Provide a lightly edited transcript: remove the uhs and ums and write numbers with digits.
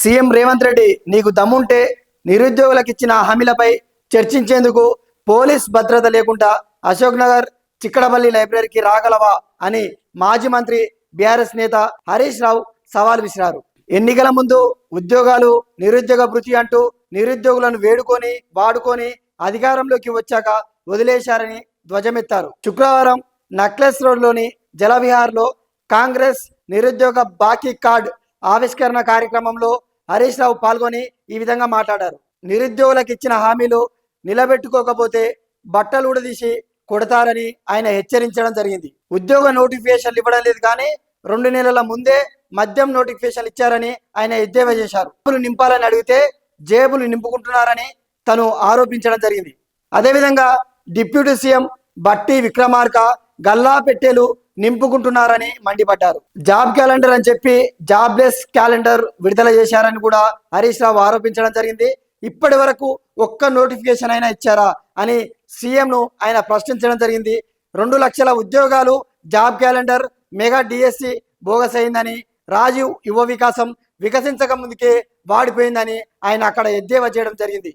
CM Revanth Reddy నీకు దమ్ముంటే నిరుద్యోగులకు ఇచ్చిన హామీలపై చర్చించేందుకు పోలీస్ భద్రత లేకుండా అశోక్ నగర్ చిక్కడపల్లి లైబ్రరీకి రాగలవా అని మాజీ మంత్రి బీఆర్ఎస్ నేత హరీష్ రావు సవాల్ విసిరారు. ఎన్నికల ముందు ఉద్యోగాలు నిరుద్యోగ భృతి అంటూ నిరుద్యోగులను వేడుకొని వాడుకొని అధికారంలోకి వచ్చాక వదిలేశారని ధ్వజమెత్తారు. శుక్రవారం నక్లెస్ రోడ్లోని జలవిహార్లో కాంగ్రెస్ నిరుద్యోగ బాకీ కార్డ్ ఆవిష్కరణ కార్యక్రమంలో హరీష్ రావు పాల్గొని ఈ విధంగా మాట్లాడారు. నిరుద్యోగులకు ఇచ్చిన హామీలు నిలబెట్టుకోకపోతే బట్టలు ఉడదీసి కొడతారని ఆయన హెచ్చరించడం జరిగింది. ఉద్యోగ నోటిఫికేషన్లు ఇవ్వడం లేదు, కానీ 2 నెలల ముందే మద్యం నోటిఫికేషన్లు ఇచ్చారని ఆయన ఎద్దేవా చేశారు. జేబులు నింపాలని అడిగితే జేబులు నింపుకుంటున్నారని తను ఆరోపించడం జరిగింది. అదేవిధంగా డిప్యూటీ సీఎం బట్టి విక్రమార్క గల్లా పెట్టెలు నింపుకుంటున్నారని మండిపడ్డారు. జాబ్ క్యాలెండర్ అని చెప్పి జాబ్లెస్ క్యాలెండర్ విడుదల చేశారని కూడా హరీష్ రావు ఆరోపించడం జరిగింది. ఇప్పటి వరకు ఒక్క నోటిఫికేషన్ అయినా ఇచ్చారా అని సీఎంను ఆయన ప్రశ్నించడం జరిగింది. 2 లక్షల ఉద్యోగాలు job calendar mega DSC bogus అయిందని, రాజీవ్ యువ వికాసం వికసించక ముందుకే వాడిపోయిందని ఆయన అక్కడ ఎద్దేవా చేయడం జరిగింది.